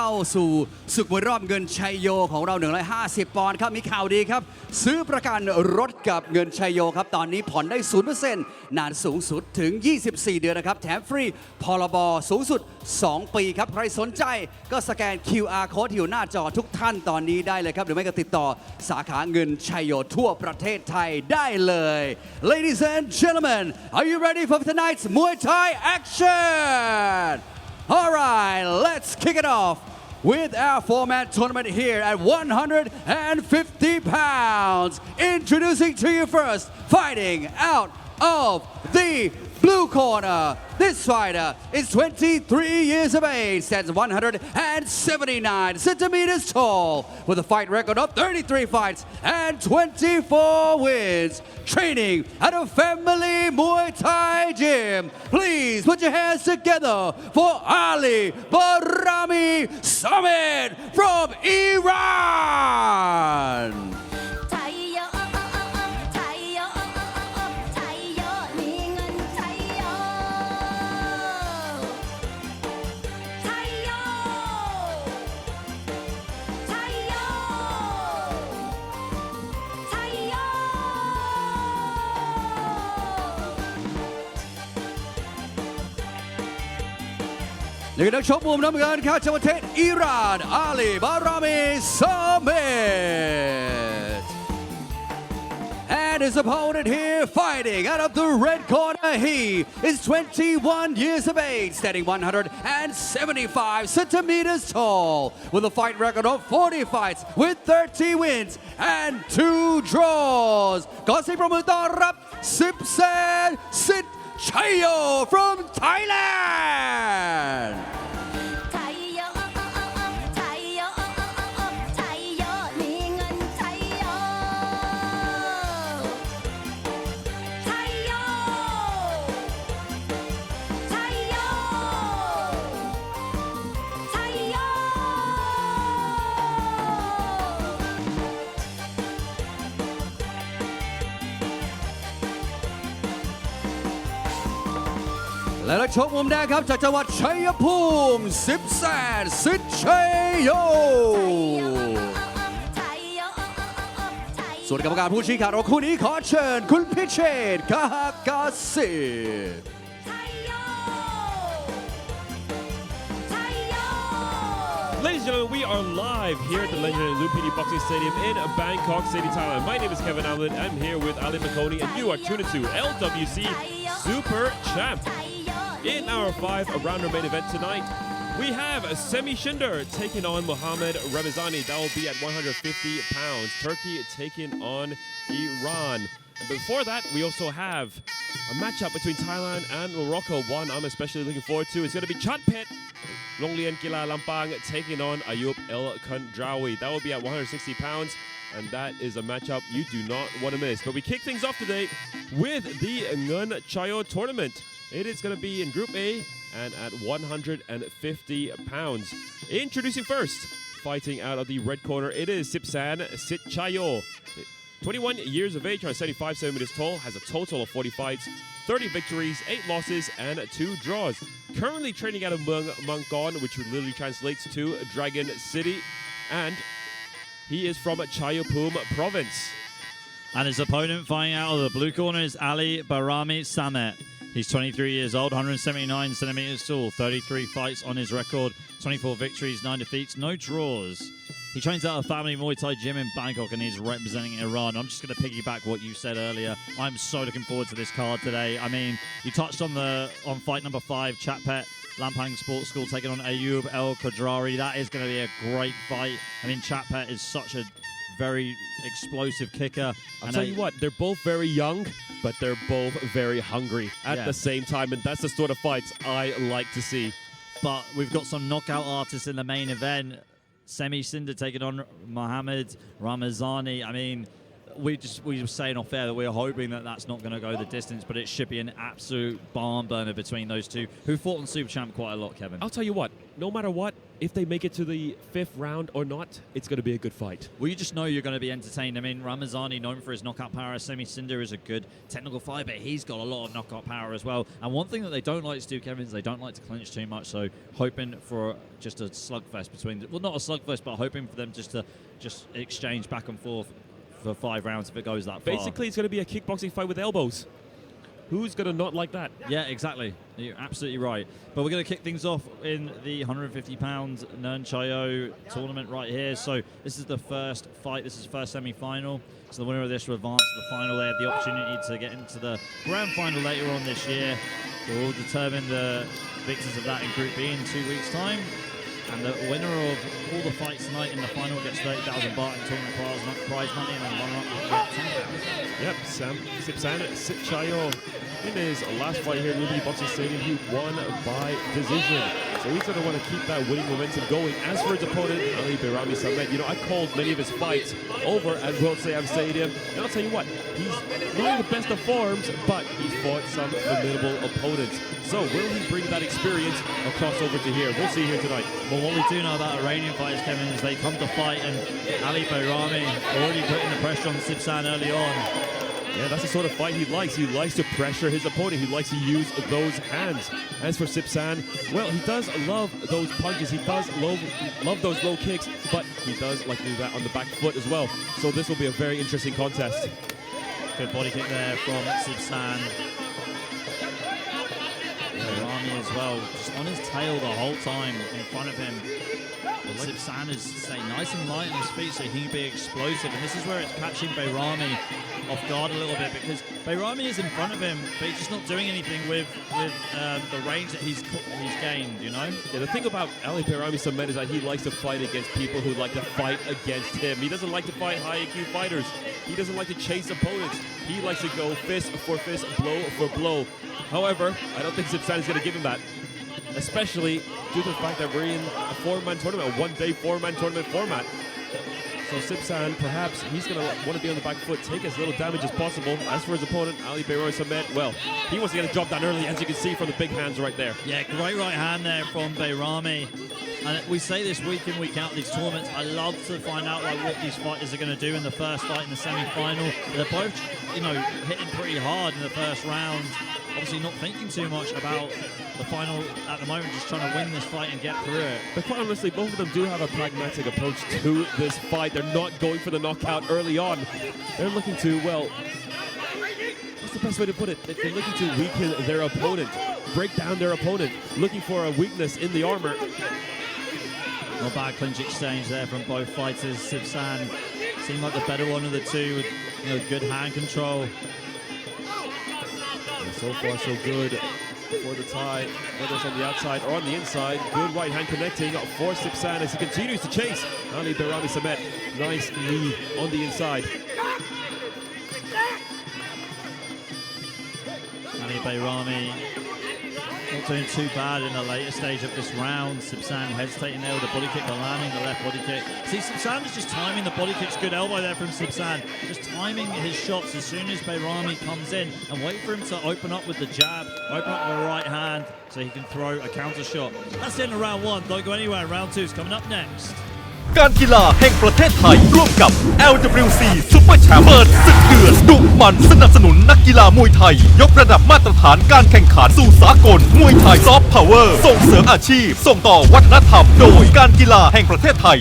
เข้าสู่ศึกมวยรอบเงินชัยโยของเรา150 ปอนด์ครับมีข่าวดีครับซื้อประกันรถกับเงินชัยโยครับตอนนี้ผ่อนได้ 0% นานสูงสุดถึง 24 เดือนนะครับแถมฟรีพรบสูงสุด 2 ปีครับใครสนใจก็สแกน QR Code ที่อยู่หน้าจอทุกท่านตอนนี้ได้เลยครับหรือไม่ก็ติดต่อสาขาเงินชัยโยทั่วประเทศไทยได้เลย Ladies and gentlemen are you ready for tonight's Muay Thai action All right, let's kick it off with our four-man tournament here at 150 pounds. Introducing to you first, fighting out of the blue corner. This fighter is 23 years of age, stands 179 centimeters tall, with a fight record of 33 fights and 24 wins. Training at a family Muay Thai gym. Please put your hands together for Ali Barami Summit from Iran. You're going to show them again, catch up with Iran, Ali Barami Summit. And his opponent here fighting out of the red corner. He is 21 years of age, standing 175 centimeters tall, with a fight record of 40 fights with 30 wins and 2 draws. ขอเสียงปรบมือต้อนรับ10 แสน สิทธิ์ชัยโย from Thailand.และนักชกมุมแดงครับจากจังหวัดชัยภูมิ10 แสน สิทธิ์ชัยโยส่วนกรรมการผู้ชี้ขาดของคู่นี้ขอเชิญคุณพิเชษฐ์ กหกสิทธิ์ Ladies and gentlemen, we are live here at the legendary Lumpini Boxing Stadium in Bangkok City, Thailand. My name is Kevin Allen. I'm here with Ali Makoni, and you are tuned to Lwc Super Champ. In our 5-rounder main event tonight, we have Semi Shinder taking on Mohammad Ramazani. That will be at 150 pounds. Turkey taking on Iran. And before that, we also have a matchup between Thailand and Morocco. One I'm especially looking forward to is going to be Chatpet, Longlien Gila Lampang taking on Ayub El Kandrawi. That will be at 160 pounds. And that is a matchup you do not want to miss. But we kick things off today with the Ngun Chayo tournament. It is going to be in Group A and at 150 pounds. Introducing first, fighting out of the red corner, it is Sipsan Sitchayo. 21 years of age, 175 centimeters tall, has a total of 40 fights, 30 victories, 8 losses, and 2 draws. Currently training out of Mangkon, which literally translates to Dragon City. And he is from Chayapum province. And his opponent fighting out of the blue corner is Ali Barami Summit. He's 23 years old, 179 centimeters tall, 33 fights on his record, 24 victories, 9 defeats, no draws. He trains at a family Muay Thai gym in Bangkok and he's representing Iran. I'm just going to piggyback what you said earlier. I'm so looking forward to this card today. I mean, you touched on fight number 5, Chatpet, Lampang Sports School taking on Ayub El Kadrari. That is going to be a great fight. I mean, Chatpet is such a very explosive kicker. I'll tell you what, they're both very young, but they're both very hungry at the same time, and that's the sort of fights I like to see. But we've got some knockout artists in the main event. Semi Shinder taking on Mohammad Ramazani. I mean, we were saying off air that we're hoping that that's not going to go the distance, but it should be an absolute barn burner between those two, who fought on Super Champ quite a lot, Kevin. I'll tell you what, no matter what, if they make it to the 5th round or not, it's going to be a good fight. Well, you just know you're going to be entertained. I mean, Ramazani, known for his knockout power, Semi Cinder is a good technical fighter, but he's got a lot of knockout power as well. And one thing that they don't like to do, Kevin, is they don't like to clinch too much. So hoping for just a slugfest between, well, not a slugfest, but hoping for them just to exchange back and forth for 5 rounds if it goes that far. Basically, it's going to be a kickboxing fight with elbows. Who's going to not like that? Yeah, exactly. You're absolutely right. But we're going to kick things off in the 150-pound Nurn tournament right here. So this is the first fight. This is the first semi-final. So the winner of this will advance to the final. They have the opportunity to get into the grand final later on this year. We'll determine the victors of that in Group B in 2 weeks' time. And the winner of all the fights tonight in the final gets 30,000 baht in tournament prize money, and then runner-up will get 10,000. Yep, Sipsan Chayo, in his last fight here at Lwc Boxing Stadium, he won by decision. So he's going to want to keep that winning momentum going. As for his opponent, Ali Bayrami Samet, you know, I called many of his fights over at Lwc Stadium, and I'll tell you what, he's not in the best of forms, but he's fought some formidable opponents. So will he bring that experience across over to here? We'll see here tonight. Well, what we do know about Iranian fighters, Kevin, is they come to fight, and Ali Bayrami already putting the pressure on Sipsan early on. Yeah, that's the sort of fight he likes. He likes to pressure his opponent. He likes to use those hands. As for Sipsan, well, he does love those punches. He does love those low kicks, but he does like to do that on the back foot as well. So this will be a very interesting contest. Good body kick there from Sipsan. Bayrami as well, just on his tail the whole time in front of him. Sipsan is staying nice and light on his feet so he can be explosive, and this is where it's catching Bayrami off guard a little bit, because Bayrami is in front of him, but he's just not doing anything with the range that he's gained, you know? Yeah, the thing about Ali Bayrami Samet is that he likes to fight against people who like to fight against him. He doesn't like to fight high IQ fighters. He doesn't like to chase opponents. He likes to go fist for fist, blow for blow. However, I don't think Sipsan is going to give him that, especially due to the fact that we're in a 4-man tournament, a 1-day 4-man tournament format. So Sipsan, perhaps he's going to want to be on the back foot, take as little damage as possible. As for his opponent, Ali Bayrami Samet, well, he wants to get a job done early, as you can see from the big hands right there. Yeah, great right hand there from Bayrami. And we say this week in, week out, these tournaments, I love to find out like what these fighters are going to do in the first fight in the semi-final. They're both, you know, hitting pretty hard in the first round. Obviously not thinking too much about the final at the moment, just trying to win this fight and get through it. But quite honestly, both of them do have a pragmatic approach to this fight. They're not going for the knockout early on. They're looking to, well, what's the best way to put it? They're looking to weaken their opponent, break down their opponent, looking for a weakness in the armor. Not bad clinch exchange there from both fighters. Sipsan seemed like the better one of the two with, you know, good hand control. And so far, so good for the Thai, whether it's on the outside or on the inside. Good right hand connecting for Sipsan as he continues to chase Ali Bayrami Samet. Nice knee on the inside. Ali Bayrami not doing too bad in the later stage of this round. Sipsan hesitating there with the body kick, but landing the left body kick. See, Sipsan is just timing the body kicks. Good elbow there from Sipsan. Just timing his shots as soon as Bayrami comes in, and wait for him to open up with the jab, open up with the right hand so he can throw a counter shot. That's the end of round one. Don't go anywhere. Round two is coming up next. การกีฬาแห่งประเทศไทยร่วมกับ Lwc Super Champ เปิดศึกเดือดดุมันสนับสนุนนักกีฬามวยไทยยกระดับมาตรฐานการแข่งขันสู่สากลมวยไทยซอฟต์พาวเวอร์ส่งเสริมอาชีพส่งต่อวัฒนธรรมโดยการกีฬาแห่งประเทศไทย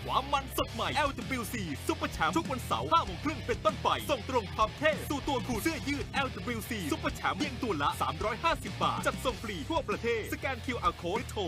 ความมันสดใหม่ Lwc Super Champ ทุกวันเสาร์ 5:30 น.เป็นต้นไปส่งตรงความเท่สู่ตัวคุณเสื้อยืด Lwc Super Champ เพียงตัวละ 350 บาทจัดส่งฟรีทั่วประเทศสแกน QR Code โทร 0808011113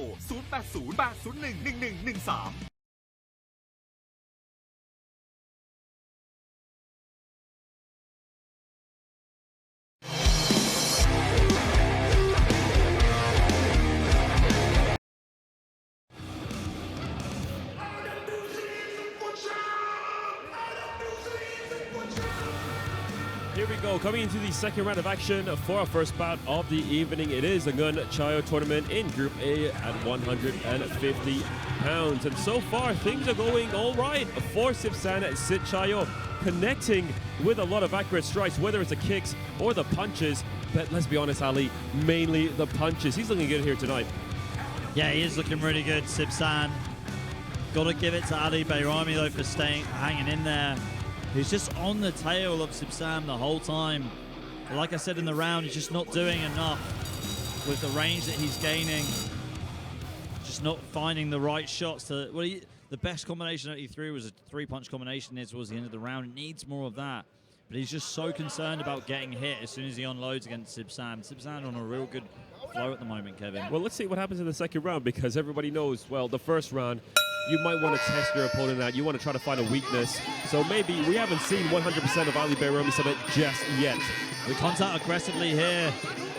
Here we go, coming into the second round of action for our first bout of the evening. It is the Gun Chayo tournament in Group A at 150 pounds. And so far, things are going all right for Sipsan Sit Chayo, connecting with a lot of accurate strikes, whether it's the kicks or the punches. But let's be honest, Ali, mainly the punches. He's looking good here tonight. Yeah, he is looking really good, Sipsan. Got to give it to Ali Bayrami, though, for hanging in there. He's just on the tail of Sipsan the whole time. But like I said in the round, he's just not doing enough with the range that he's gaining. Just not finding the right shots to... Well, the best combination that he threw was a three-punch combination there towards the end of the round. It needs more of that. But he's just so concerned about getting hit as soon as he unloads against Sipsan. Sipsan on a real good flow at the moment, Kevin. Well, let's see what happens in the second round, because everybody knows, well, the first round, you might want to test your opponent out. You want to try to find a weakness. So maybe we haven't seen 100% of Ali Bayrami Summit just yet. We contact aggressively here.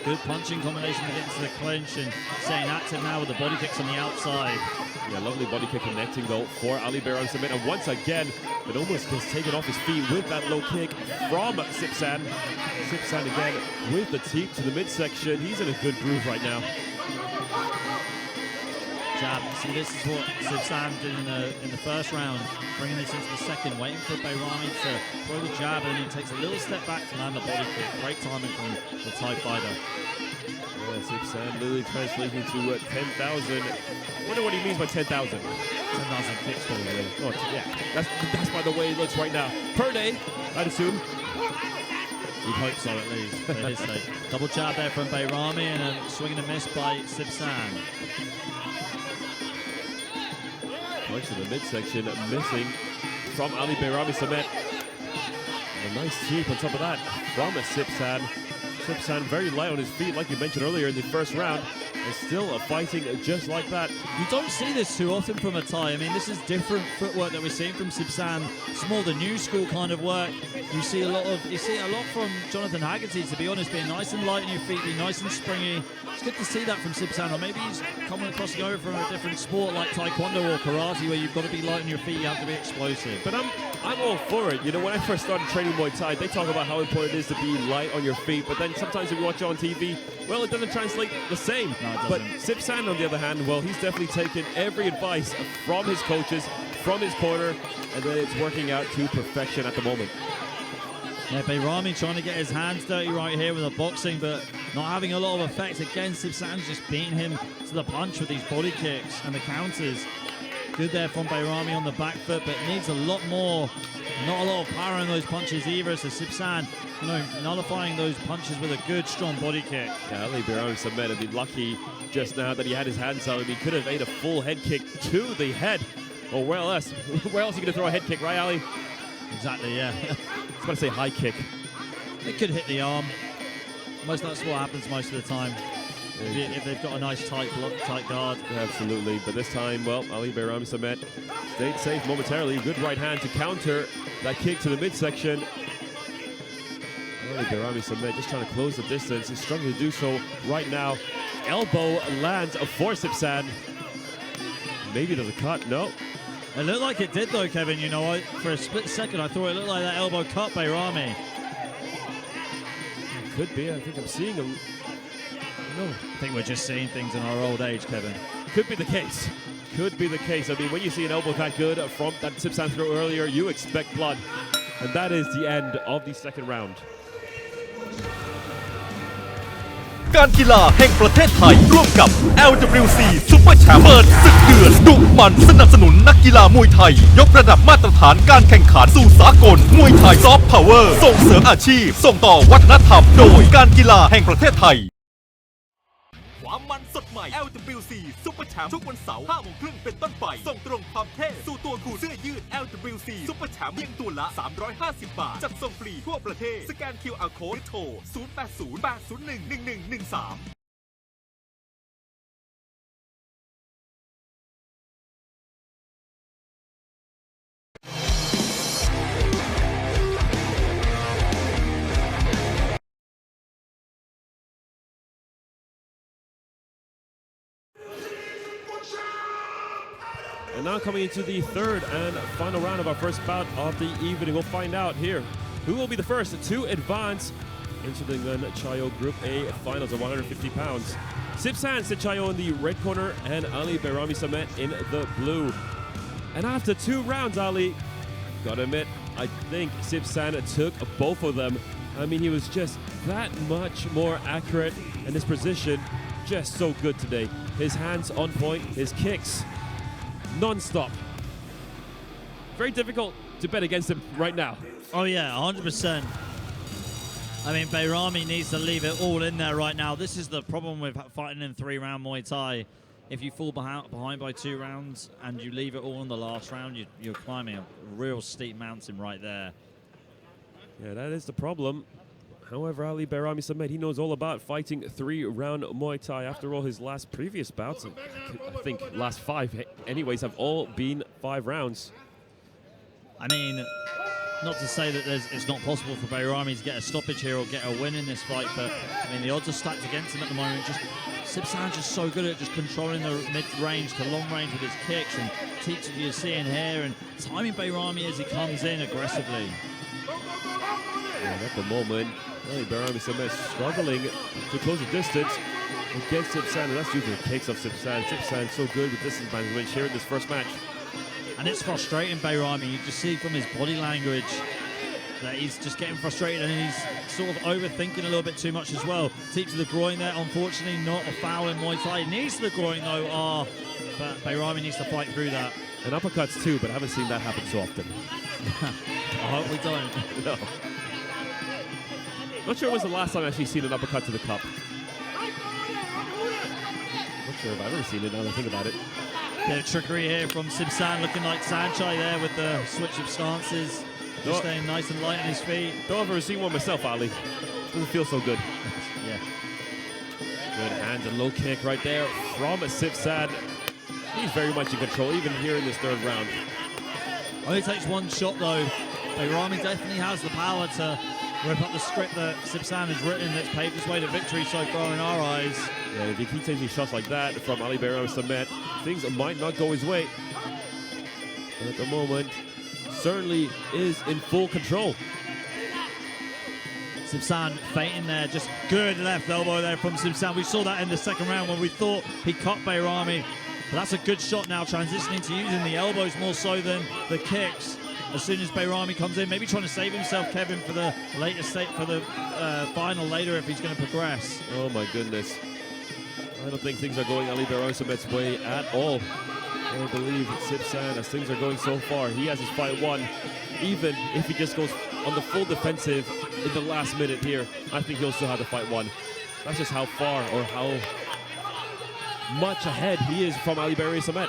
Good punching combination against the clinch and staying active now with the body kicks on the outside. Yeah, lovely body kick connecting though for Ali Bayrami Summit. And once again, it almost gets taken off his feet with that low kick from Sipsan. Sipsan again with the teep to the midsection. He's in a good groove right now. Jab. See, this is what Sipsan did in the first round, bringing this into the second, waiting for Bayrami to throw the jab, and then he takes a little step back to land the body kick. Great timing from the Thai fighter. Yeah, Sipsan literally translating to 10,000. Wonder what he means by 10,000. 10,000 kicks probably. Oh, yeah, that's by the way he looks right now. Per day, I'd assume. You'd hope so, at least, for his sake. Double jab there from Bayrami, and a swing and a miss by Sipsan. Punch to the midsection, missing from Ali Bayrami Summit. A nice sweep on top of that from Sipsan. Sipsan very light on his feet, like you mentioned earlier in the first round, and still fighting just like that. You don't see this too often from a Thai. I mean, this is different footwork that we're seeing from Sipsan. It's more the new school kind of work. You see a lot from Jonathan Haggerty, to be honest, being nice and light on your feet, being nice and springy. It's good to see that from Sipsan, or maybe he's coming across over from a different sport like Taekwondo or Karate, where you've got to be light on your feet, you have to be explosive. But I'm all for it. You know, when I first started training Muay Thai, they talk about how important it is to be light on your feet, but then sometimes if you watch it on TV, well, it doesn't translate the same. No, it doesn't. But Sipsan, on the other hand, well, he's definitely taken every advice from his coaches, from his corner, and then it's working out to perfection at the moment. Yeah, Bayrami trying to get his hands dirty right here with the boxing, but not having a lot of effect. Again, Sipsan's just beating him to the punch with these body kicks and the counters. Good there from Bayrami on the back foot, but needs a lot more. Not a lot of power in those punches either, so Sipsan, nullifying those punches with a good, strong body kick. Yeah, Ali Bayrami Summit had been lucky just now that he had his hands out, and he could have made a full head kick to the head. Or where else? Where else are you going to throw a head kick, right, Ali? Exactly, yeah. I was about to say high kick. It could hit the arm. That's what happens most of the time. If they've got a nice tight guard. Absolutely, but this time, well, Ali Bayrami Summit stayed safe momentarily. Good right hand to counter that kick to the midsection. Ali Bayrami Summit just trying to close the distance. He's struggling to do so right now. Elbow lands for Sipsan. Maybe there's a cut. No. It looked like it did though, Kevin. You know, for a split second I thought it looked like that elbow cut Bayrami. Could be. I think I'm seeing him. No. I think we're just seeing things in our old age, Kevin. Could be the case. Could be the case. I mean, when you see an elbow that good from that Sipsan throw earlier, you expect blood. And that is the end of the second round. การกีฬาแห่งประเทศไทยร่วมกับ Lwc Super Champ เปิดศึกเดือดดุมันสนับสนุนนักกีฬามวยไทยยกระดับมาตรฐานการแข่งขันสู่สากลมวยไทยซอฟต์พาวเวอร์ส่งเสริมอาชีพส่งต่อวัฒนธรรมโดยการกีฬาแห่งประเทศไทยความมันสดใหม่ Lwc Super Champ ทุกวันเสาร์ 5 โมงครึ่งเป็นต้นไปส่งตรงความเท่สู่ตัวคุณเสื้อยืด Lwc Super Champ เพียงตัวละ350 บาทจัดส่งฟรีทั่วประเทศสแกน QR Code โทร 0808011113And now coming into the third and final round of our first bout of the evening, we'll find out here who will be the first to advance into the Ngan Chayo Group A finals of 150 pounds. Sipsan Chayo in the red corner and Ali Bayrami Samet in the blue. And after 2 rounds, Ali, gotta admit, I think Sipsan took both of them. I mean, he was just that much more accurate, and his position just so good today. His hands on point, his kicks non-stop. Very difficult to bet against him right now. Oh yeah, 100%. I mean, Bayrami needs to leave it all in there right now. This is the problem with fighting in 3-round Muay Thai. If you fall behind by 2 rounds and you leave it all in the last round, you're climbing a real steep mountain right there. Yeah, that is the problem. However, Ali Bayrami Samet, he knows all about fighting 3-round Muay Thai. After all, his previous bouts, I think last 5 anyways, have all been 5 rounds. I mean, not to say that it's not possible for Bayrami to get a stoppage here or get a win in this fight, but I mean, the odds are stacked against him at the moment. Sipsan's just so good at just controlling the mid-range to long range with his kicks, and teaching you're seeing here and timing Bayrami as he comes in aggressively. And at the moment, Ali Bayrami Samet struggling to close the distance against Sipsan, and that's due to the kicks of Sipsan. Sipsan so good with distance management here in this first match. And it's frustrating Bayrami. You just see from his body language that he's just getting frustrated, and he's sort of overthinking a little bit too much as well. Teep to the groin there, unfortunately not a foul in Muay Thai. Knees to the groin though but Bayrami needs to fight through that. And uppercuts too, but I haven't seen that happen so often. I hope we don't. No. Not sure when was the last time I've actually seen an uppercut to the cup. Not sure if I've ever seen it now that I think about it. Bit of trickery here from Sipsan, looking like Sanchai there with the switch of stances. Just staying nice and light on his feet. Don't ever seen one myself, Ali. Doesn't feel so good. Yeah. Good hands and low kick right there from Sipsan. He's very much in control, even here in this 3rd round. Only takes 1 shot though. Bayrami definitely has the power to rip up the script that Sipsan has written that's paved his way to victory so far in our eyes. Yeah, if he keeps taking shots like that from Ali Bayrami Samet, things might not go his way. But at the moment, certainly is in full control. Sipsan feinting there, just good left elbow there from Sipsan. We saw that in the 2nd round when we thought he caught Bayrami. But that's a good shot now, transitioning to using the elbows more so than the kicks. As soon as Bayrami comes in, maybe trying to save himself, Kevin, for the later state, for the final later if he's going to progress. Oh my goodness. I don't think things are going Ali Bayrami Samet's way at all. I believe Sipsan, as things are going so far, he has his fight won. Even if he just goes on the full defensive in the last minute here, I think he'll still have the fight won. That's just how far or how much ahead he is from Ali Bayrami Samet.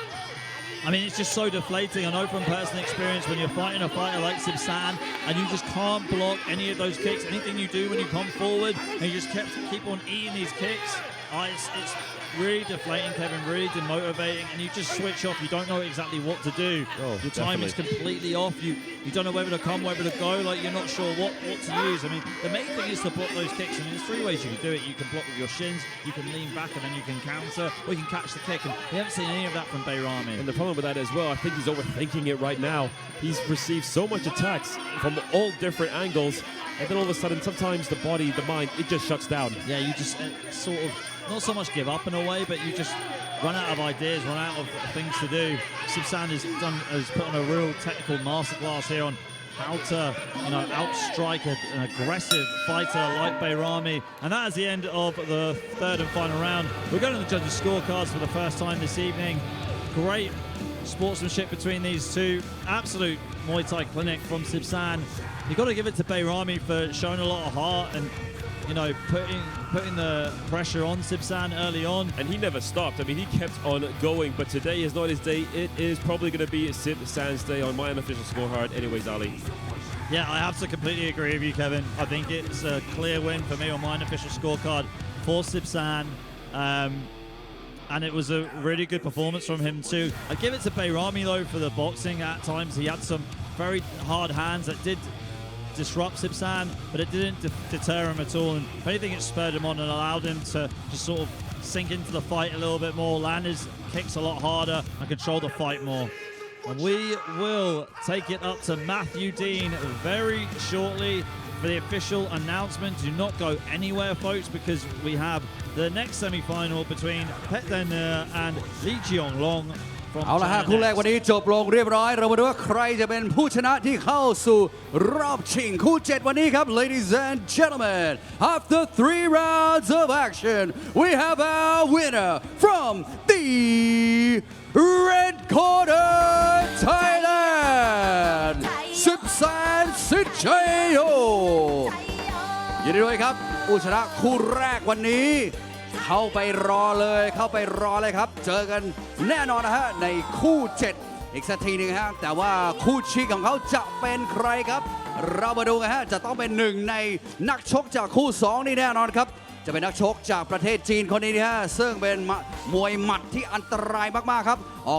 I mean, it's just so deflating. I know from personal experience when you're fighting a fighter like Sipsan and you just can't block any of those kicks. Anything you do when you come forward and you just keep on eating these kicks, it's really deflating, Kevin, really demotivating, and you just switch off. You don't know exactly what to do. Oh, your timing's completely off. You don't know whether to come, whether to go. Like, you're not sure what to use. I mean, the main thing is to block those kicks. I mean, there's 3 ways you can do it. You can block with your shins, you can lean back, and then you can counter, or you can catch the kick. And we haven't seen any of that from Bayrami. And the problem with that as well, I think he's overthinking it right now. He's received so much attacks from all different angles, and then all of a sudden, sometimes the body, the mind, it just shuts down. Yeah, you just sort of, not so much give up in a way, but you just run out of ideas, run out of things to do. Sipsan has put on a real technical masterclass here on how to, outstrike an aggressive fighter like Bayrami. And that is the end of the 3rd and final round. We're going to the judges' scorecards for the first time this evening. Great sportsmanship between these two. Absolute Muay Thai clinic from Sipsan. You've got to give it to Bayrami for showing a lot of heart and, putting the pressure on Sipsan early on. And he never stopped. I mean, he kept on going. But today is not his day. It is probably going to be Sipsan's day on my unofficial scorecard. Anyways, Ali. Yeah, I have to completely agree with you, Kevin. I think it's a clear win for me on my unofficial scorecard for Sipsan. And it was a really good performance from him too. I give it to Bayrami though for the boxing. At times he had some very hard hands that did disrupt Sipsan, but it didn't deter him at all. And if anything, it spurred him on and allowed him to just sort of sink into the fight a little bit more, land his kicks a lot harder, and control the fight more. We will take it up to Matthew Dean very shortly for the official announcement. Do not go anywhere, folks, because we have the next semi-final between Pet Denner and Li Jianglong from เอาละฮะ China คู่แรก next. วันนี้จบลงเรียบร้อย เรามาดูว่าใครจะเป็นผู้ชนะที่เข้าสู่รอบชิงคู่ 7 วันนี้ครับ ladies and gentlemen after 3 rounds of action we have our winner from the red corner Thailand 10 แสนสิทธิ์ชัยโยยินดีด้วยครับผู้ชนะคู่แรกวันนี้เข้าไปรอเลยครับเจอกันแน่นอนนะฮะในคู่ 7 อีกสักทีหนึ่งฮะแต่ว่าคู่ชิงของเขาจะเป็นใครครับเรามาดูกันฮะจะต้องเป็นหนึ่งในนักชกจากคู่ 2 นี่แน่นอนครับจะเป็นนักชกจากประเทศจีนคนนี้นะฮะซึ่งเป็นมวยหมัดที่อันตรายมากๆครับออก